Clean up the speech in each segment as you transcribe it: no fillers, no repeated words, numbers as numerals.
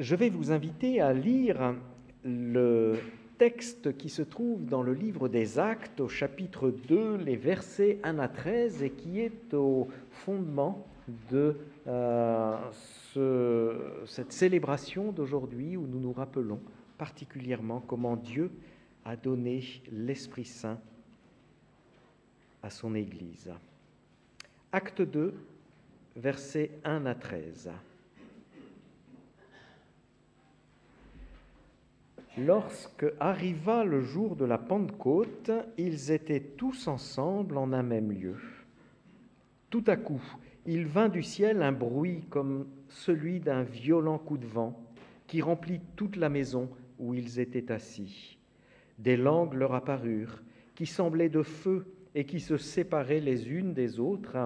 Je vais vous inviter à lire le texte qui se trouve dans le livre des Actes, au chapitre 2, les versets 1 à 13, et qui est au fondement de cette célébration d'aujourd'hui où nous nous rappelons particulièrement comment Dieu a donné l'Esprit Saint à son Église. Acte 2, versets 1 à 13. Lorsque arriva le jour de la Pentecôte, ils étaient tous ensemble en un même lieu. Tout à coup, il vint du ciel un bruit comme celui d'un violent coup de vent qui remplit toute la maison où ils étaient assis. Des langues leur apparurent, qui semblaient de feu et qui se séparaient les unes des autres.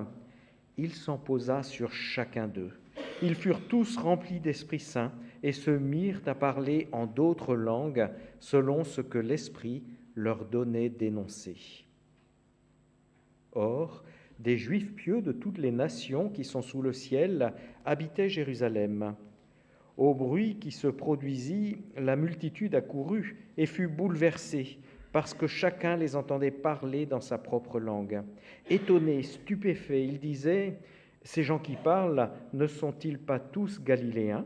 Il s'en posa sur chacun d'eux. Ils furent tous remplis d'Esprit Saint et se mirent à parler en d'autres langues selon ce que l'Esprit leur donnait d'énoncer. Or, des Juifs pieux de toutes les nations qui sont sous le ciel habitaient Jérusalem. Au bruit qui se produisit, la multitude accourut et fut bouleversée, parce que chacun les entendait parler dans sa propre langue. Étonnés, stupéfaits, ils disaient « Ces gens qui parlent, ne sont-ils pas tous galiléens ?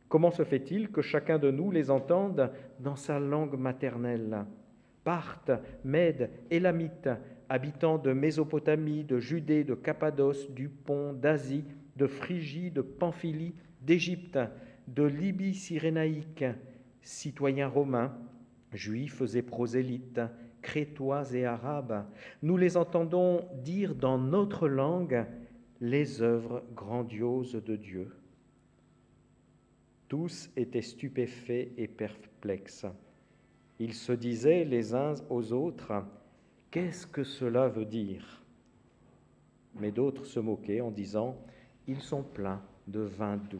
Comment se fait-il que chacun de nous les entende dans sa langue maternelle ? Parthes, Mèdes, Élamites, habitants de Mésopotamie, de Judée, de Cappadoce, du Pont, d'Asie, de Phrygie, de Pamphylie, d'Égypte, de Libye cyrénaïque, citoyens romains, juifs et prosélytes, crétois et arabes, nous les entendons dire dans notre langue les œuvres grandioses de Dieu. Tous étaient stupéfaits et perplexes. Ils se disaient les uns aux autres « Qu'est-ce que cela veut dire ?» Mais d'autres se moquaient en disant « Ils sont pleins de vin doux. »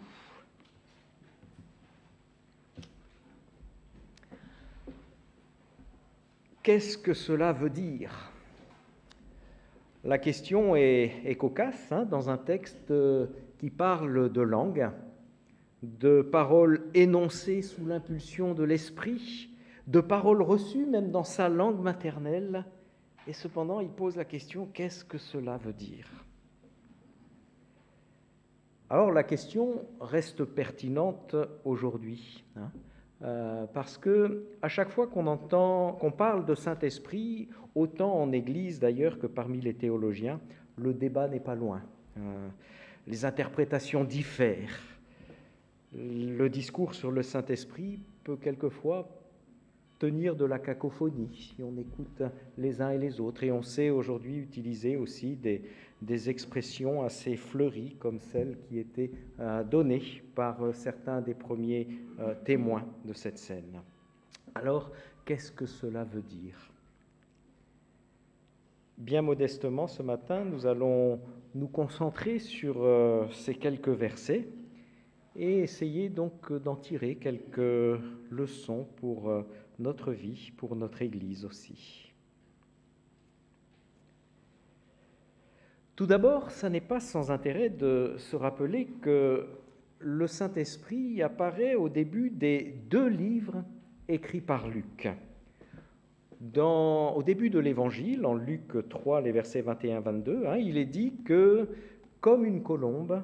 Qu'est-ce que cela veut dire ? La question est cocasse dans un texte qui parle de langue, de paroles énoncées sous l'impulsion de l'esprit, de paroles reçues même dans sa langue maternelle, et cependant il pose la question « Qu'est-ce que cela veut dire ?» Alors la question reste pertinente aujourd'hui, parce que à chaque fois qu'on parle de Saint-Esprit, autant en Église d'ailleurs que parmi les théologiens, le débat n'est pas loin. Les interprétations diffèrent. Le discours sur le Saint-Esprit peut quelquefois tenir de la cacophonie si on écoute les uns et les autres. Et on sait aujourd'hui utiliser aussi des expressions assez fleuries comme celles qui étaient données par certains des premiers témoins de cette scène. Alors, qu'est-ce que cela veut dire ? Bien modestement, ce matin, nous allons nous concentrer sur ces quelques versets et essayer donc d'en tirer quelques leçons pour notre vie, pour notre Église aussi. Tout d'abord, ça n'est pas sans intérêt de se rappeler que le Saint-Esprit apparaît au début des 2 livres écrits par Luc. Au début de l'Évangile, en Luc 3, les versets 21-22, il est dit que, comme une colombe,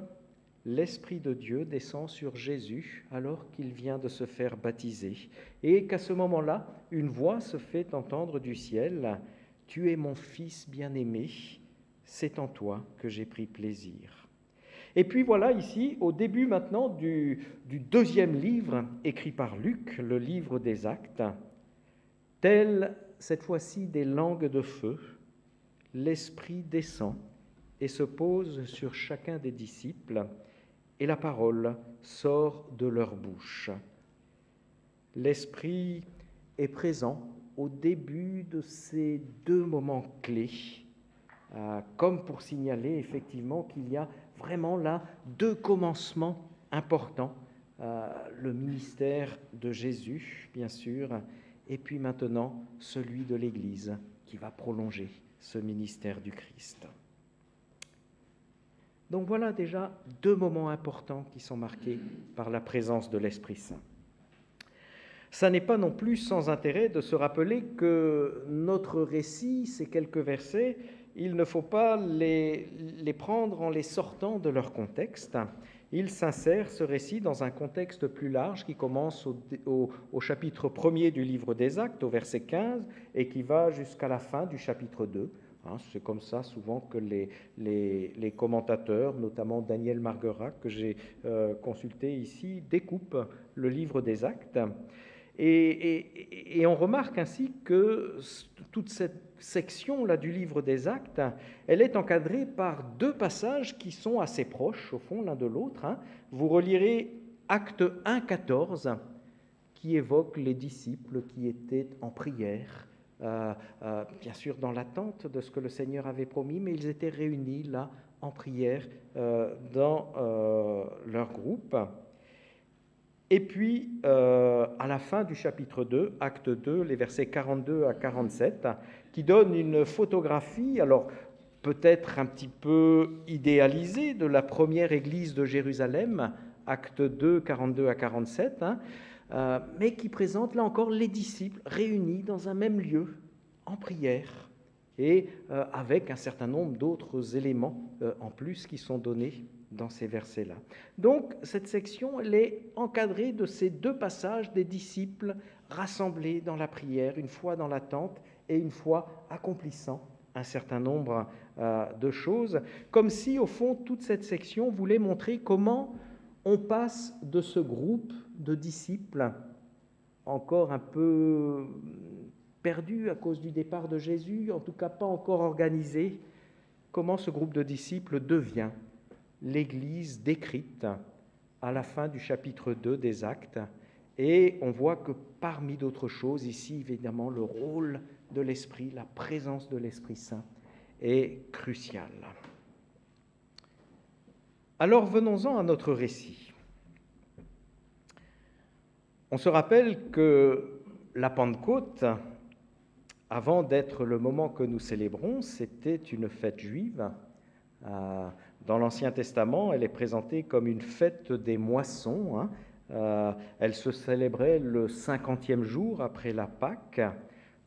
l'Esprit de Dieu descend sur Jésus alors qu'il vient de se faire baptiser, et qu'à ce moment-là, une voix se fait entendre du ciel « Tu es mon Fils bien-aimé, c'est en toi que j'ai pris plaisir. » Et puis voilà ici, au début maintenant du 2e livre écrit par Luc, le livre des Actes, tel cette fois-ci des langues de feu, l'Esprit descend et se pose sur chacun des disciples, et la parole sort de leur bouche. L'Esprit est présent au début de ces 2 moments clés, comme pour signaler effectivement qu'il y a vraiment là 2 commencements importants, le ministère de Jésus, bien sûr, et puis maintenant celui de l'Église qui va prolonger ce ministère du Christ. Donc voilà déjà deux moments importants qui sont marqués par la présence de l'Esprit Saint. Ça n'est pas non plus sans intérêt de se rappeler que notre récit, ces quelques versets, il ne faut pas les prendre en les sortant de leur contexte. Il s'insère, ce récit, dans un contexte plus large qui commence au chapitre 1er du livre des Actes, au verset 15, et qui va jusqu'à la fin du chapitre 2. C'est comme ça souvent que les commentateurs, notamment Daniel Marguerat, que j'ai consulté ici, découpent le livre des Actes. Et on remarque ainsi que toute cette section-là du livre des Actes, elle est encadrée par deux passages qui sont assez proches, au fond, l'un de l'autre. Vous relirez Acte 1, 14, qui évoque les disciples qui étaient en prière, bien sûr dans l'attente de ce que le Seigneur avait promis, mais ils étaient réunis là en prière dans leur groupe. Et puis, à la fin du chapitre 2, acte 2, les versets 42 à 47, qui donne une photographie, alors peut-être un petit peu idéalisée, de la première église de Jérusalem, acte 2, 42 à 47, mais qui présente là encore les disciples réunis dans un même lieu, en prière, et avec un certain nombre d'autres éléments en plus qui sont donnés dans ces versets-là. Donc, cette section, elle est encadrée de ces deux passages des disciples rassemblés dans la prière, une fois dans l'attente et une fois accomplissant un certain nombre de choses, comme si, au fond, toute cette section voulait montrer comment on passe de ce groupe de disciples encore un peu perdu à cause du départ de Jésus, en tout cas pas encore organisé, comment ce groupe de disciples devient l'Église décrite à la fin du chapitre 2 des Actes. Et on voit que parmi d'autres choses, ici, évidemment, le rôle de l'Esprit, la présence de l'Esprit Saint est crucial. Alors venons-en à notre récit. On se rappelle que la Pentecôte, avant d'être le moment que nous célébrons, c'était une fête juive. Dans l'Ancien Testament, elle est présentée comme une fête des moissons. Elle se célébrait le 50e jour après la Pâque,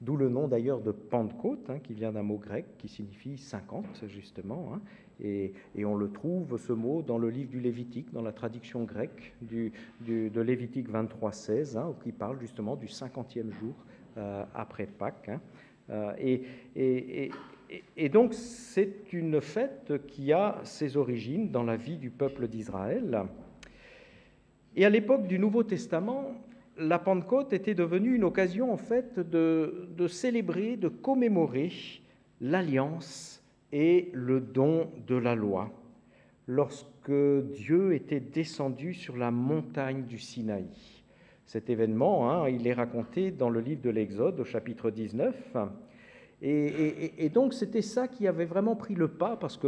d'où le nom d'ailleurs de Pentecôte, qui vient d'un mot grec qui signifie 50, justement. Et on le trouve, ce mot, dans le livre du Lévitique, dans la traduction grecque de Lévitique 23, 16, qui parle justement du 50e jour après Pâques. Et donc, c'est une fête qui a ses origines dans la vie du peuple d'Israël. Et à l'époque du Nouveau Testament, la Pentecôte était devenue une occasion, en fait, de célébrer, de commémorer l'alliance et le don de la loi, lorsque Dieu était descendu sur la montagne du Sinaï. Cet événement, il est raconté dans le livre de l'Exode, au chapitre 19. Et donc, c'était ça qui avait vraiment pris le pas, parce que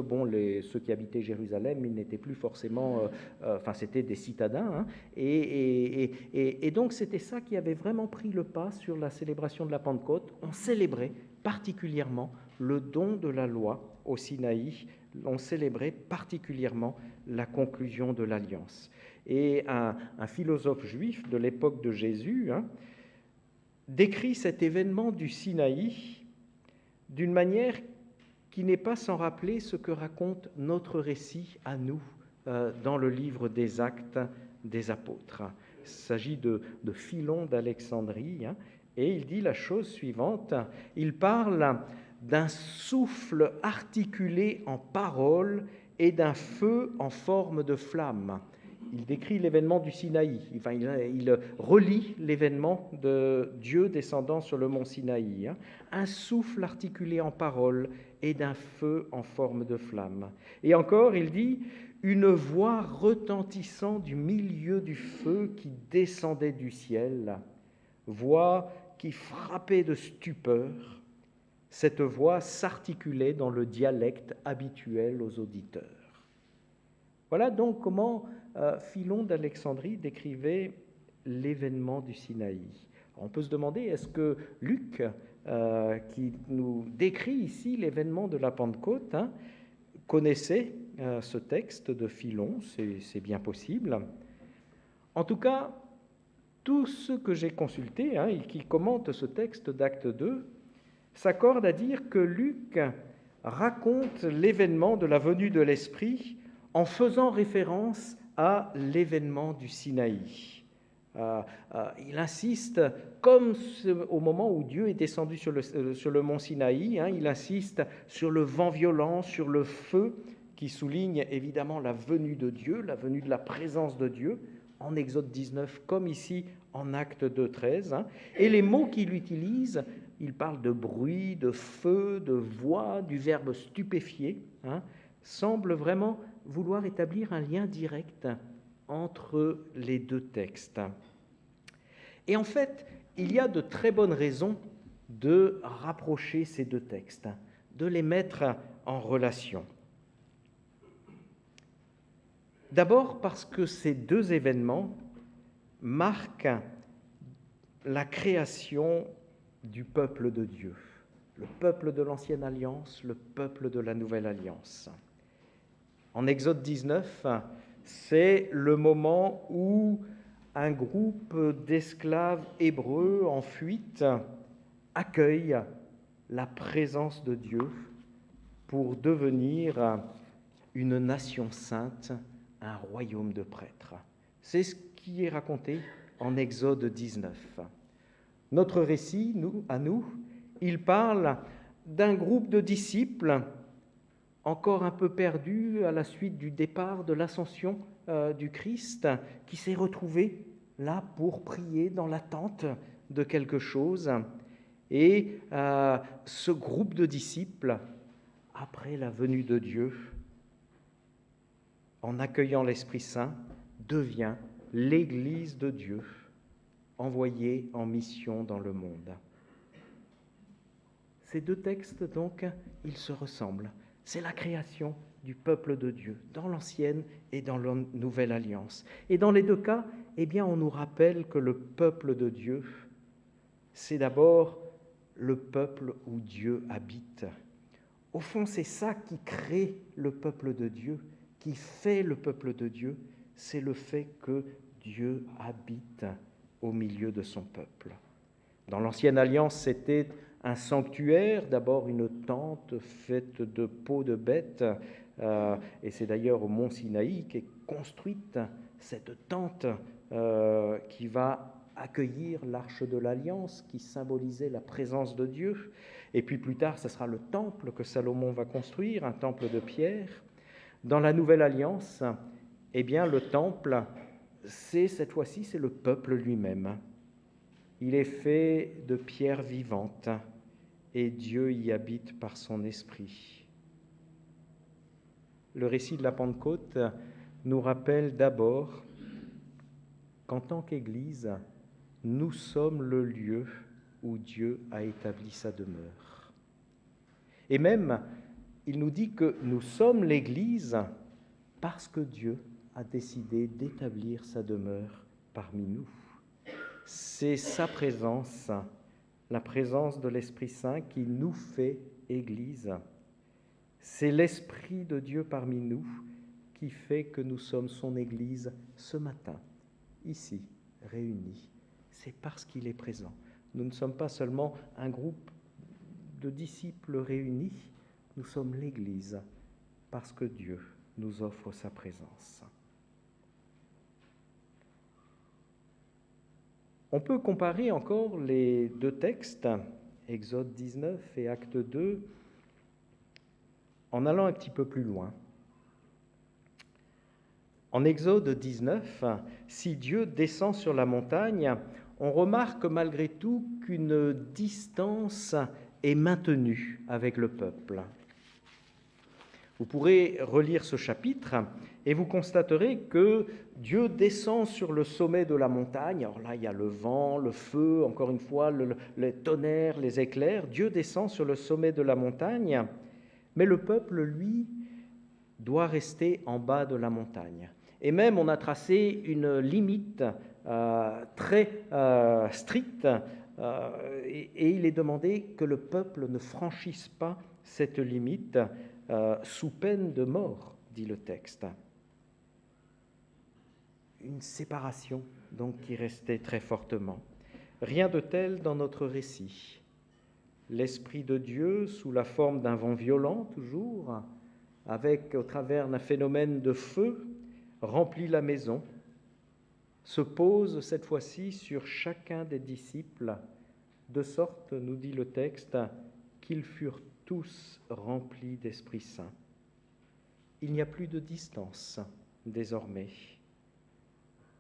ceux qui habitaient Jérusalem, ils n'étaient plus forcément... c'était des citadins. Et donc, c'était ça qui avait vraiment pris le pas sur la célébration de la Pentecôte. On célébrait particulièrement le don de la loi au Sinaï. On célébrait particulièrement la conclusion de l'Alliance. Et un philosophe juif de l'époque de Jésus décrit cet événement du Sinaï d'une manière qui n'est pas sans rappeler ce que raconte notre récit à nous dans le livre des Actes des Apôtres. Il s'agit de Philon d'Alexandrie, et il dit la chose suivante. Il parle d'un souffle articulé en paroles et d'un feu en forme de flamme. Il décrit l'événement du Sinaï. Il relie l'événement de Dieu descendant sur le mont Sinaï. Un souffle articulé en paroles et d'un feu en forme de flamme. Et encore, il dit une voix retentissant du milieu du feu qui descendait du ciel, voix qui frappait de stupeur. Cette voix s'articulait dans le dialecte habituel aux auditeurs. Voilà donc comment Philon d'Alexandrie décrivait l'événement du Sinaï. On peut se demander, est-ce que Luc, qui nous décrit ici l'événement de la Pentecôte, connaissait ce texte de Philon, c'est bien possible. En tout cas, tous ceux que j'ai consultés et qui commentent ce texte d'Acte 2 s'accordent à dire que Luc raconte l'événement de la venue de l'Esprit en faisant référence à l'événement du Sinaï. Il insiste, comme au moment où Dieu est descendu sur le mont Sinaï, il insiste sur le vent violent, sur le feu, qui souligne évidemment la venue de Dieu, la venue de la présence de Dieu, en Exode 19, comme ici en Acte 2, 13. Et les mots qu'il utilise, il parle de bruit, de feu, de voix, du verbe stupéfier, semble vraiment vouloir établir un lien direct entre les deux textes. Et en fait, il y a de très bonnes raisons de rapprocher ces deux textes, de les mettre en relation. D'abord parce que ces deux événements marquent la création du peuple de Dieu, le peuple de l'Ancienne Alliance, le peuple de la Nouvelle Alliance. En Exode 19, c'est le moment où un groupe d'esclaves hébreux en fuite accueille la présence de Dieu pour devenir une nation sainte, un royaume de prêtres. C'est ce qui est raconté en Exode 19. Notre récit, il parle d'un groupe de disciples encore un peu perdus à la suite du départ de l'ascension du Christ, qui s'est retrouvé là pour prier dans l'attente de quelque chose. Et ce groupe de disciples, après la venue de Dieu, en accueillant l'Esprit Saint, devient l'Église de Dieu, envoyée en mission dans le monde. Ces deux textes, donc, ils se ressemblent. C'est la création du peuple de Dieu, dans l'Ancienne et dans la Nouvelle Alliance. Et dans les deux cas, on nous rappelle que le peuple de Dieu, c'est d'abord le peuple où Dieu habite. Au fond, c'est ça qui crée le peuple de Dieu, qui fait le peuple de Dieu, c'est le fait que Dieu habite au milieu de son peuple. Dans l'Ancienne Alliance, c'était un sanctuaire, d'abord une tente faite de peaux de bêtes, et c'est d'ailleurs au mont Sinaï qu'est construite cette tente qui va accueillir l'arche de l'Alliance, qui symbolisait la présence de Dieu. Et puis plus tard, ce sera le temple que Salomon va construire, un temple de pierre. Dans la Nouvelle Alliance, le temple, cette fois-ci, c'est le peuple lui-même. Il est fait de pierres vivantes et Dieu y habite par son esprit. Le récit de la Pentecôte nous rappelle d'abord qu'en tant qu'Église, nous sommes le lieu où Dieu a établi sa demeure. Et même, il nous dit que nous sommes l'Église parce que Dieu a décidé d'établir sa demeure parmi nous. C'est sa présence, la présence de l'Esprit Saint qui nous fait Église. C'est l'Esprit de Dieu parmi nous qui fait que nous sommes son Église ce matin, ici, réunis. C'est parce qu'il est présent. Nous ne sommes pas seulement un groupe de disciples réunis, nous sommes l'Église parce que Dieu nous offre sa présence. On peut comparer encore les deux textes, Exode 19 et Acte 2, en allant un petit peu plus loin. En Exode 19, si Dieu descend sur la montagne, on remarque malgré tout qu'une distance est maintenue avec le peuple. Vous pourrez relire ce chapitre et vous constaterez que Dieu descend sur le sommet de la montagne. Alors là, il y a le vent, le feu, encore une fois, les tonnerres, les éclairs. Dieu descend sur le sommet de la montagne, mais le peuple, lui, doit rester en bas de la montagne. Et même, on a tracé une limite très stricte et il est demandé que le peuple ne franchisse pas cette limite sous peine de mort, dit le texte. Une séparation, donc, qui restait très fortement. Rien de tel dans notre récit. L'Esprit de Dieu, sous la forme d'un vent violent, toujours, avec, au travers d'un phénomène de feu, remplit la maison, se pose cette fois-ci sur chacun des disciples, de sorte, nous dit le texte, qu'ils furent tous remplis d'Esprit Saint. Il n'y a plus de distance désormais.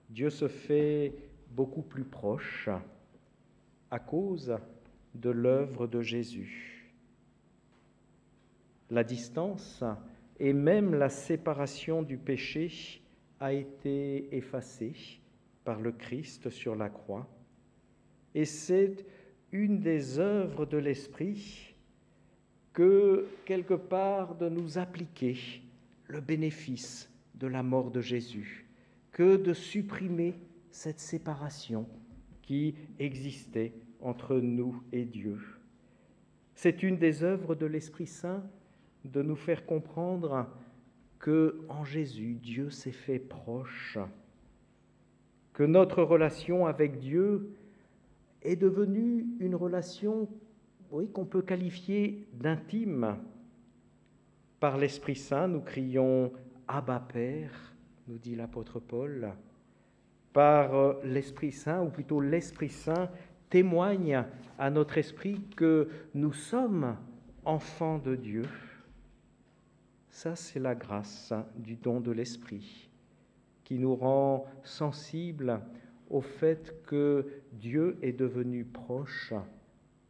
Dieu se fait beaucoup plus proche à cause de l'œuvre de Jésus. La distance et même la séparation du péché a été effacée par le Christ sur la croix. Et c'est une des œuvres de l'Esprit que, quelque part, de nous appliquer le bénéfice de la mort de Jésus, que de supprimer cette séparation qui existait entre nous et Dieu. C'est une des œuvres de l'Esprit Saint de nous faire comprendre que en Jésus, Dieu s'est fait proche, que notre relation avec Dieu est devenue une relation, oui, qu'on peut qualifier d'intime. Par l'Esprit Saint, nous crions « Abba Père », nous dit l'apôtre Paul. Par l'Esprit Saint, ou plutôt l'Esprit Saint, témoigne à notre esprit que nous sommes enfants de Dieu. Ça, c'est la grâce du don de l'Esprit qui nous rend sensibles au fait que Dieu est devenu proche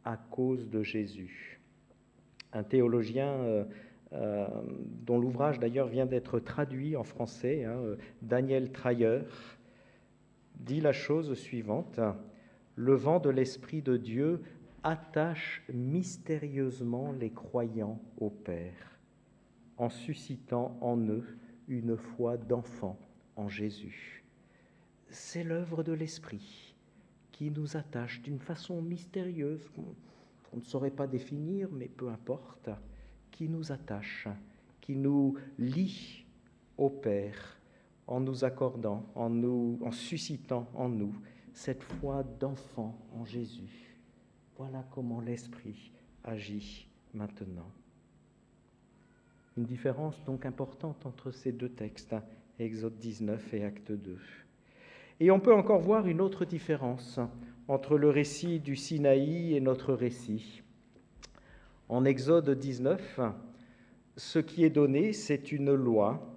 à cause de Jésus. Un théologien dont l'ouvrage d'ailleurs vient d'être traduit en français, Daniel Trayer, dit la chose suivante: « Le vent de l'Esprit de Dieu attache mystérieusement les croyants au Père, en suscitant en eux une foi d'enfant en Jésus. » C'est l'œuvre de l'Esprit qui nous attache d'une façon mystérieuse, qu'on ne saurait pas définir, mais peu importe, qui nous attache, qui nous lie au Père, en nous accordant, en suscitant en nous cette foi d'enfant en Jésus. Voilà comment l'Esprit agit maintenant. Une différence donc importante entre ces deux textes, Exode 19 et Acte 2. Et on peut encore voir une autre différence entre le récit du Sinaï et notre récit. En Exode 19, ce qui est donné, c'est une loi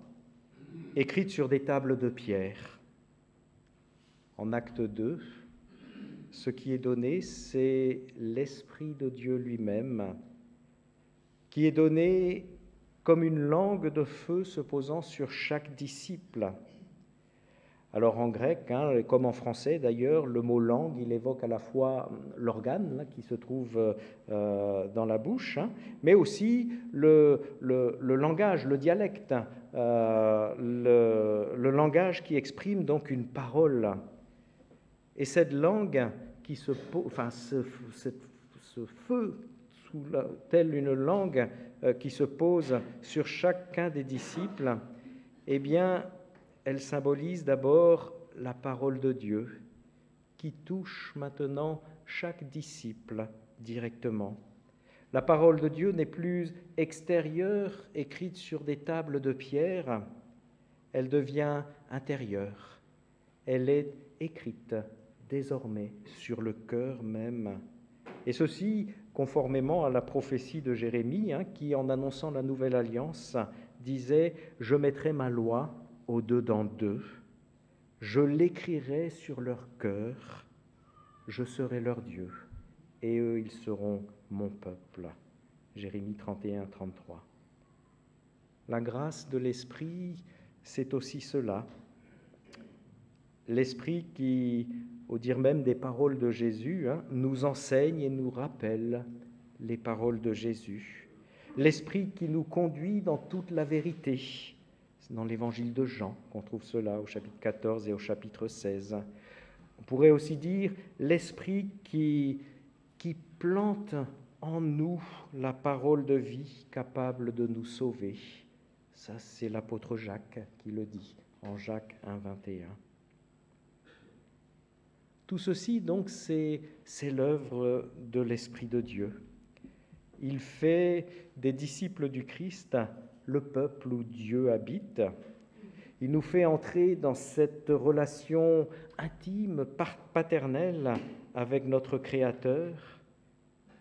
écrite sur des tables de pierre. En Acte 2, ce qui est donné, c'est l'Esprit de Dieu lui-même, qui est donné comme une langue de feu se posant sur chaque disciple. Alors en grec, comme en français d'ailleurs, le mot langue, il évoque à la fois l'organe qui se trouve dans la bouche, mais aussi le langage, le dialecte, le langage qui exprime donc une parole. Et cette langue qui ce feu, telle une langue qui se pose sur chacun des disciples, eh bien, elle symbolise d'abord la parole de Dieu qui touche maintenant chaque disciple directement. La parole de Dieu n'est plus extérieure, écrite sur des tables de pierre, elle devient intérieure. Elle est écrite désormais sur le cœur même. Et ceci conformément à la prophétie de Jérémie, qui, en annonçant la nouvelle alliance, disait « Je mettrai ma loi au-dedans d'eux, je l'écrirai sur leur cœur, je serai leur Dieu, et eux, ils seront mon peuple. » Jérémie 31, 33. La grâce de l'Esprit, c'est aussi cela. L'Esprit qui, au dire même des paroles de Jésus, nous enseigne et nous rappelle les paroles de Jésus. L'Esprit qui nous conduit dans toute la vérité. C'est dans l'évangile de Jean qu'on trouve cela au chapitre 14 et au chapitre 16. On pourrait aussi dire l'Esprit qui plante en nous la parole de vie capable de nous sauver. Ça, c'est l'apôtre Jacques qui le dit en Jacques 1, 21. Tout ceci, donc, c'est l'œuvre de l'Esprit de Dieu. Il fait des disciples du Christ le peuple où Dieu habite. Il nous fait entrer dans cette relation intime, paternelle avec notre Créateur.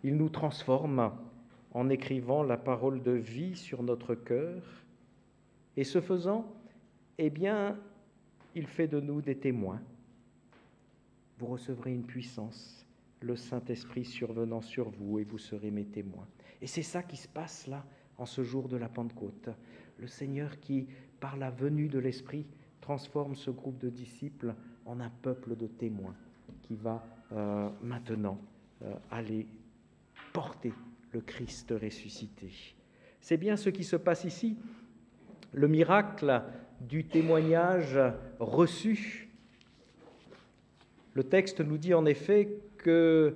Il nous transforme en écrivant la parole de vie sur notre cœur. Et ce faisant, eh bien, il fait de nous des témoins. Vous recevrez une puissance, le Saint-Esprit survenant sur vous, et vous serez mes témoins. Et c'est ça qui se passe là, en ce jour de la Pentecôte. Le Seigneur qui, par la venue de l'Esprit, transforme ce groupe de disciples en un peuple de témoins qui va maintenant aller porter le Christ ressuscité. C'est bien ce qui se passe ici. Le miracle du témoignage reçu. Le texte nous dit en effet qu'une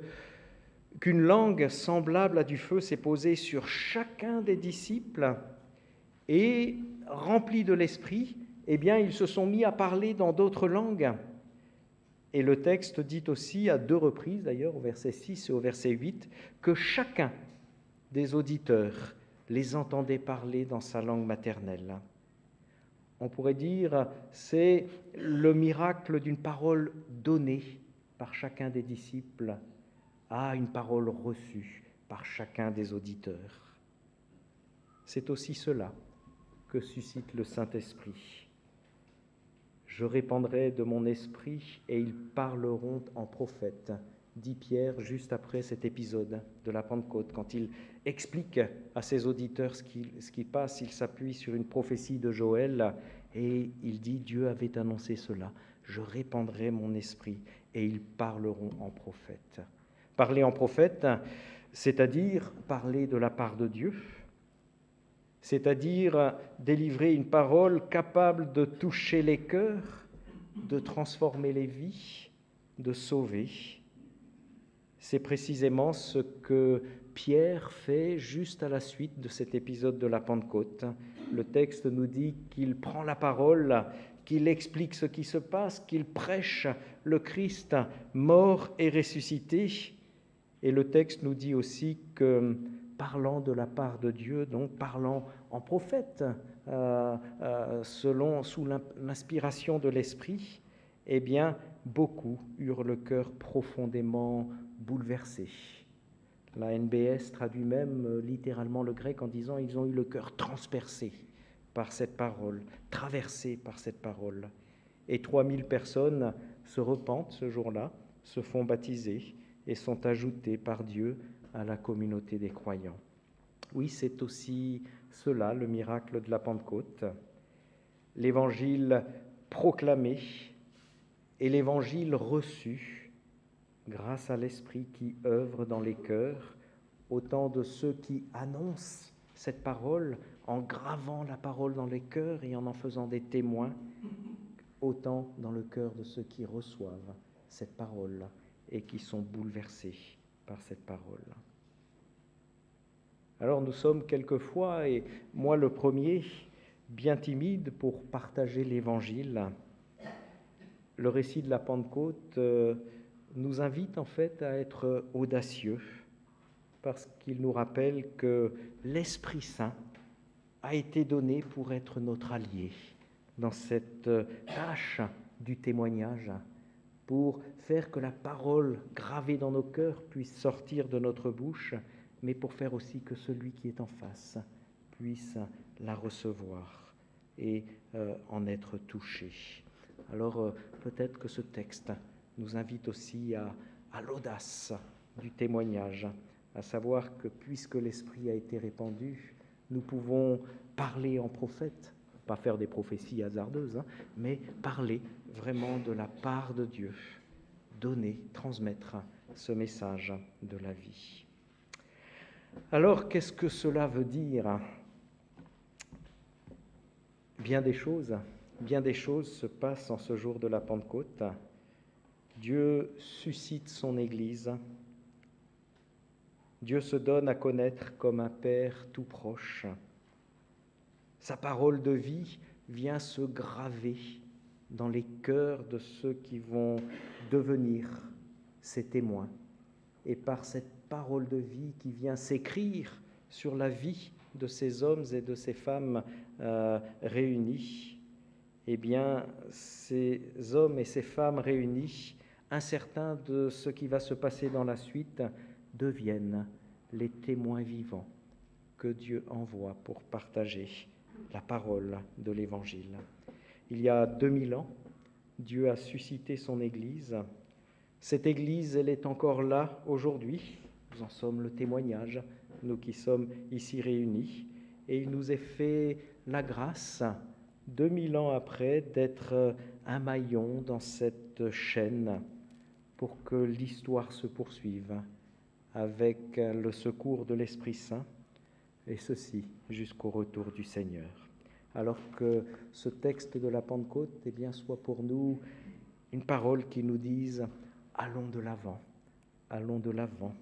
langue semblable à du feu s'est posée sur chacun des disciples et, remplis de l'Esprit, eh bien, ils se sont mis à parler dans d'autres langues. Et le texte dit aussi à 2 reprises, d'ailleurs, au verset 6 et au verset 8, que chacun des auditeurs les entendait parler dans sa langue maternelle. On pourrait dire, c'est le miracle d'une parole donnée par chacun des disciples à une parole reçue par chacun des auditeurs. C'est aussi cela que suscite le Saint-Esprit. Je répandrai de mon esprit et ils parleront en prophètes, dit Pierre juste après cet épisode de la Pentecôte. Quand il explique à ses auditeurs ce qui passe, il s'appuie sur une prophétie de Joël et il dit « Dieu avait annoncé cela, je répandrai mon esprit et ils parleront en prophètes ». Parler en prophète, c'est-à-dire parler de la part de Dieu, c'est-à-dire délivrer une parole capable de toucher les cœurs, de transformer les vies, de sauver. C'est précisément ce que Pierre fait juste à la suite de cet épisode de la Pentecôte. Le texte nous dit qu'il prend la parole, qu'il explique ce qui se passe, qu'il prêche le Christ mort et ressuscité. Et le texte nous dit aussi que, parlant de la part de Dieu, donc parlant en prophète, sous l'inspiration de l'Esprit, eh bien, beaucoup eurent le cœur profondément bouleversé. La NBS traduit même littéralement le grec en disant « ils ont eu le cœur transpercé par cette parole, traversé par cette parole ». Et 3000 personnes se repentent ce jour-là, se font baptiser et sont ajoutées par Dieu à la communauté des croyants. Oui, c'est aussi cela, le miracle de la Pentecôte. L'évangile proclamé et l'évangile reçu grâce à l'Esprit qui œuvre dans les cœurs, autant de ceux qui annoncent cette parole en gravant la parole dans les cœurs et en faisant des témoins, autant dans le cœur de ceux qui reçoivent cette parole et qui sont bouleversés par cette parole. Alors nous sommes quelquefois, et moi le premier, bien timide pour partager l'Évangile. Le récit de la Pentecôte nous invite en fait à être audacieux parce qu'il nous rappelle que l'Esprit Saint a été donné pour être notre allié dans cette tâche du témoignage, pour faire que la parole gravée dans nos cœurs puisse sortir de notre bouche, mais pour faire aussi que celui qui est en face puisse la recevoir et en être touché. Alors peut-être que ce texte nous invite aussi à l'audace du témoignage, à savoir que puisque l'Esprit a été répandu, nous pouvons parler en prophète, pas faire des prophéties hasardeuses, mais parler vraiment de la part de Dieu, donner, transmettre ce message de la vie. Alors, qu'est-ce que cela veut dire ? Bien des choses se passent en ce jour de la Pentecôte. Dieu suscite son Église. Dieu se donne à connaître comme un Père tout proche. Sa parole de vie vient se graver dans les cœurs de ceux qui vont devenir ses témoins. Et par cette parole de vie qui vient s'écrire sur la vie de ces hommes et de ces femmes réunis, eh bien, ces hommes et ces femmes réunis, incertains de ce qui va se passer dans la suite, deviennent les témoins vivants que Dieu envoie pour partager la parole de l'Évangile. Il y a 2000 ans, Dieu a suscité son Église. Cette Église, elle est encore là aujourd'hui. Nous en sommes le témoignage, nous qui sommes ici réunis. Et il nous est fait la grâce, 2000 ans après, d'être un maillon dans cette chaîne pour que l'histoire se poursuive avec le secours de l'Esprit Saint, et ceci jusqu'au retour du Seigneur. Alors que ce texte de la Pentecôte, eh bien, soit pour nous une parole qui nous dise « Allons de l'avant, allons de l'avant ».